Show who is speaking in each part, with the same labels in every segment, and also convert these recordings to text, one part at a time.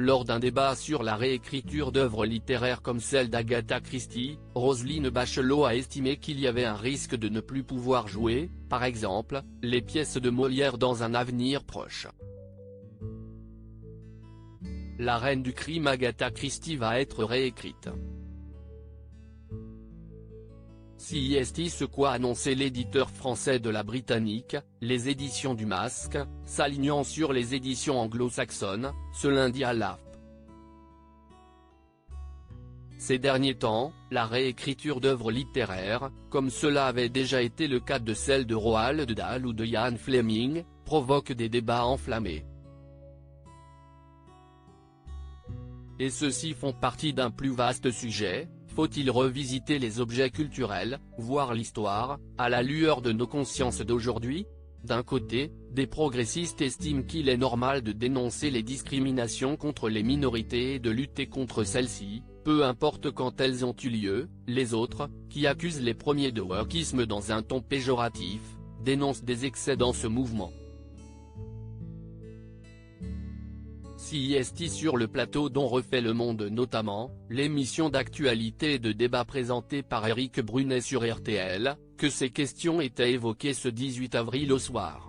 Speaker 1: Lors d'un débat sur la réécriture d'œuvres littéraires comme celle d'Agatha Christie, Roselyne Bachelot a estimé qu'il y avait un risque de ne plus pouvoir jouer, par exemple, les pièces de Molière dans un avenir proche. La reine du crime Agatha Christie va être réécrite. CIST, ce qu'a annoncé l'éditeur français de la britannique, les éditions du Masque, s'alignant sur les éditions anglo-saxonnes, ce lundi à l'AFP. Ces derniers temps, la réécriture d'œuvres littéraires, comme cela avait déjà été le cas de celle de Roald Dahl ou de Ian Fleming, provoque des débats enflammés. Et ceux-ci font partie d'un plus vaste sujet. Faut-il revisiter les objets culturels, voire l'histoire, à la lueur de nos consciences d'aujourd'hui? D'un côté, des progressistes estiment qu'il est normal de dénoncer les discriminations contre les minorités et de lutter contre celles-ci, peu importe quand elles ont eu lieu. Les autres, qui accusent les premiers de wokisme dans un ton péjoratif, dénoncent des excès dans ce mouvement. CIST sur le plateau dont refait le monde notamment, l'émission d'actualité et de débat présentée par Éric Brunet sur RTL, que ces questions étaient évoquées ce 18 avril au soir.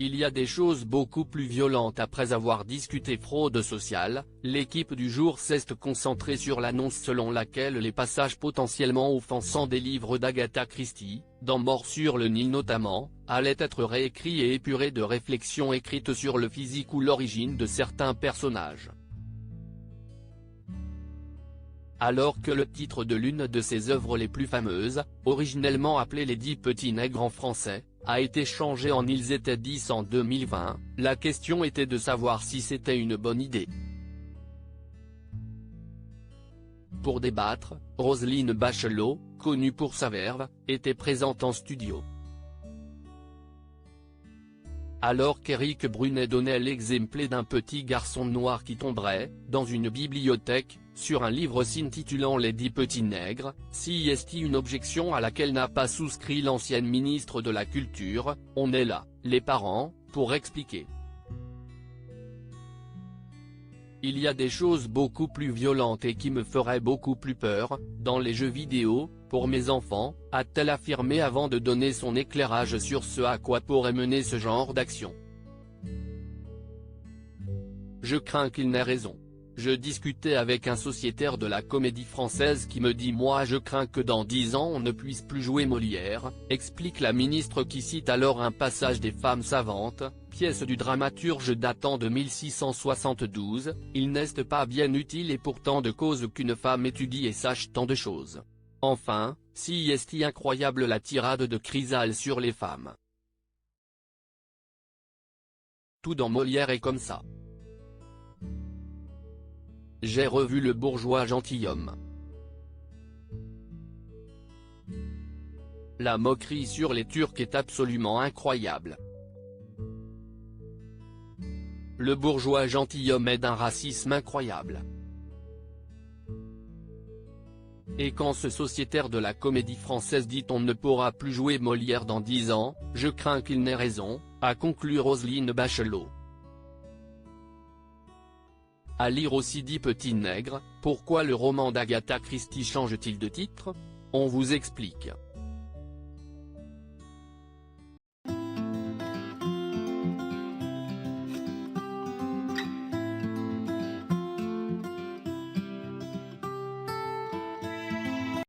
Speaker 1: Il y a des choses beaucoup plus violentes. Après avoir discuté fraude sociale, l'équipe du jour s'est concentrée sur l'annonce selon laquelle les passages potentiellement offensants des livres d'Agatha Christie, dans Mort sur le Nil notamment, allaient être réécrits et épurés de réflexions écrites sur le physique ou l'origine de certains personnages. Alors que le titre de l'une de ses œuvres les plus fameuses, originellement appelée Les 10 petits nègres en français, a été changé en Ils étaient 10 en 2020, la question était de savoir si c'était une bonne idée. Pour débattre, Roselyne Bachelot, connue pour sa verve, était présente en studio. Alors qu'Éric Brunet donnait l'exemple d'un petit garçon noir qui tomberait, dans une bibliothèque, sur un livre s'intitulant Les 10 petits nègres, CIST, une objection à laquelle n'a pas souscrit l'ancienne ministre de la Culture, on est là, les parents, pour expliquer. Il y a des choses beaucoup plus violentes et qui me feraient beaucoup plus peur, dans les jeux vidéo, pour mes enfants, a-t-elle affirmé avant de donner son éclairage sur ce à quoi pourrait mener ce genre d'action. Je crains qu'il n'ait raison. Je discutais avec un sociétaire de la Comédie Française qui me dit « Moi je crains que dans 10 ans on ne puisse plus jouer Molière », explique la ministre qui cite alors un passage des Femmes savantes, pièce du dramaturge datant de 1672, « Il n'est pas bien utile et pourtant de cause qu'une femme étudie et sache tant de choses. » Enfin, CIST incroyable la tirade de Chrysale sur les femmes. Tout dans Molière est comme ça. J'ai revu Le bourgeois gentilhomme. La moquerie sur les Turcs est absolument incroyable. Le bourgeois gentilhomme est d'un racisme incroyable. Et quand ce sociétaire de la Comédie Française dit on ne pourra plus jouer Molière dans 10 ans, je crains qu'il n'ait raison, a conclu Roselyne Bachelot. À lire aussi 10 petits nègres, pourquoi le roman d'Agatha Christie change-t-il de titre? On vous explique.